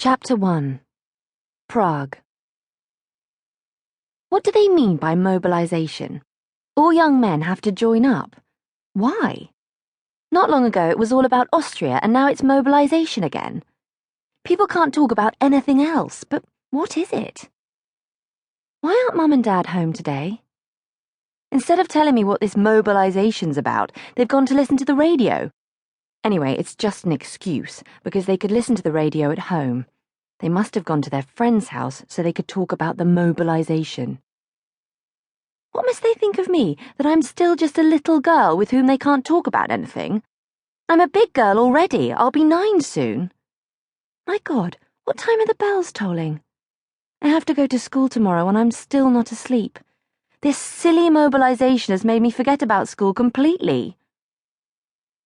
Chapter 1. Prague. What do they mean by mobilization? All young men have to join up. Why? Not long ago it was all about Austria, and now it's mobilization again. People can't talk about anything else, but what is it? Why aren't Mum and Dad home today? Instead of telling me what this mobilization's about, they've gone to listen to the radio. Anyway, it's just an excuse, because they could listen to the radio at home. They must have gone to their friend's house so they could talk about the mobilization. What must they think of me, that I'm still just a little girl with whom they can't talk about anything? I'm a big girl already. I'll be 9 soon. My God, what time are the bells tolling? I have to go to school tomorrow and I'm still not asleep. This silly mobilization has made me forget about school completely.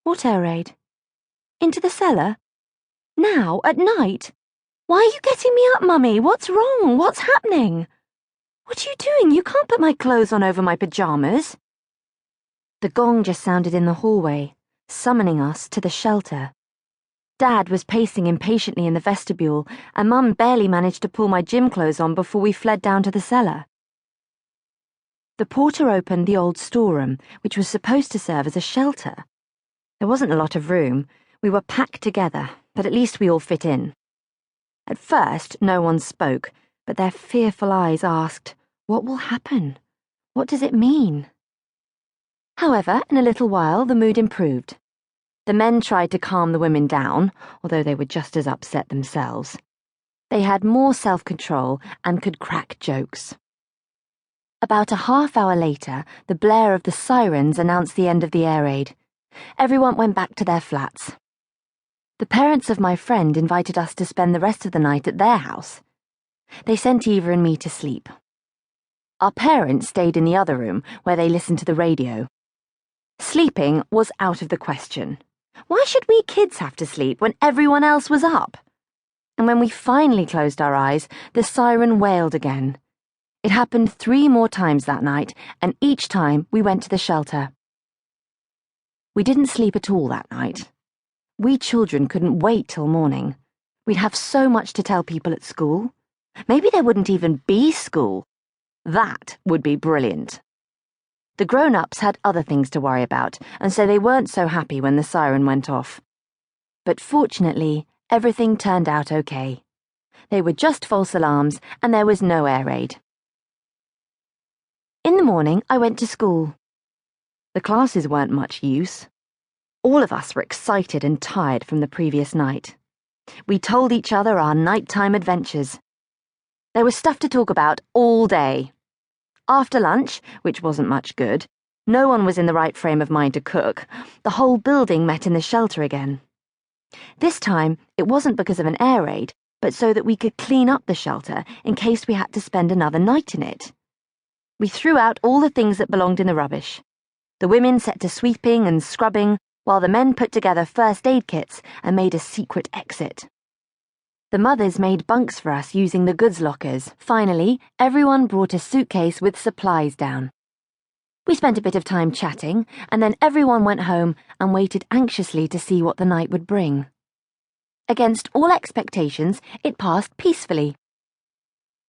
What air raid? Into the cellar? Now, at night? Why are you getting me up, Mummy? What's wrong? What's happening? What are you doing? You can't put my clothes on over my pajamas. The gong just sounded in the hallway, summoning us to the shelter. Dad was pacing impatiently in the vestibule, and Mum barely managed to pull my gym clothes on before we fled down to the cellar. The porter opened the old storeroom, which was supposed to serve as a shelter. There wasn't a lot of room. We were packed together, but at least we all fit in. At first, no one spoke, but their fearful eyes asked, "What will happen? What does it mean?" However, in a little while, the mood improved. The men tried to calm the women down, although they were just as upset themselves. They had more self-control and could crack jokes. About a half hour later, the blare of the sirens announced the end of the air raid. Everyone went back to their flats. The parents of my friend invited us to spend the rest of the night at their house. They sent Eva and me to sleep. Our parents stayed in the other room, where they listened to the radio. Sleeping was out of the question. Why should we kids have to sleep when everyone else was up? And when we finally closed our eyes, the siren wailed again. It happened 3 more times that night, and each time we went to the shelter. We didn't sleep at all that night. We children couldn't wait till morning. We'd have so much to tell people at school. Maybe there wouldn't even be school. That would be brilliant. The grown-ups had other things to worry about, and so they weren't so happy when the siren went off. But fortunately, everything turned out okay. They were just false alarms, and there was no air raid. In the morning, I went to school. The classes weren't much use. All of us were excited and tired from the previous night. We told each other our nighttime adventures. There was stuff to talk about all day. After lunch, which wasn't much good, no one was in the right frame of mind to cook. The whole building met in the shelter again. This time, it wasn't because of an air raid, but so that we could clean up the shelter in case we had to spend another night in it. We threw out all the things that belonged in the rubbish. The women set to sweeping and scrubbing, while the men put together first aid kits and made a secret exit. The mothers made bunks for us using the goods lockers. Finally, everyone brought a suitcase with supplies down. We spent a bit of time chatting, and then everyone went home and waited anxiously to see what the night would bring. Against all expectations, it passed peacefully.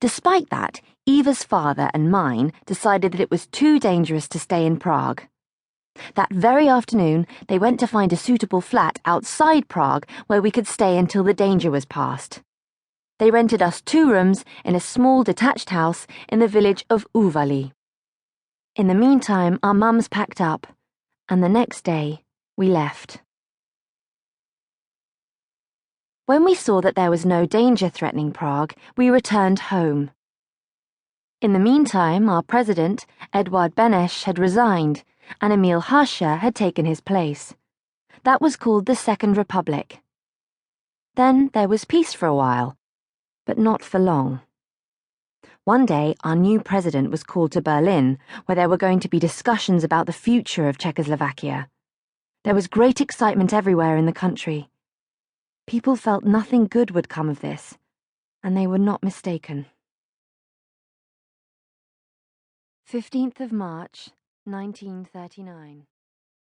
Despite that, Eva's father and mine decided that it was too dangerous to stay in Prague. That very afternoon, they went to find a suitable flat outside Prague where we could stay until the danger was past. They rented us 2 rooms in a small detached house in the village of Uvali. In the meantime, our mums packed up, and the next day, we left. When we saw that there was no danger threatening Prague, we returned home. In the meantime, our president, Eduard Benesch, had resigned, and Emil Harscher had taken his place. That was called the Second Republic. Then there was peace for a while, but not for long. One day, our new president was called to Berlin, where there were going to be discussions about the future of Czechoslovakia. There was great excitement everywhere in the country. People felt nothing good would come of this, and they were not mistaken. 15th of March, 1939.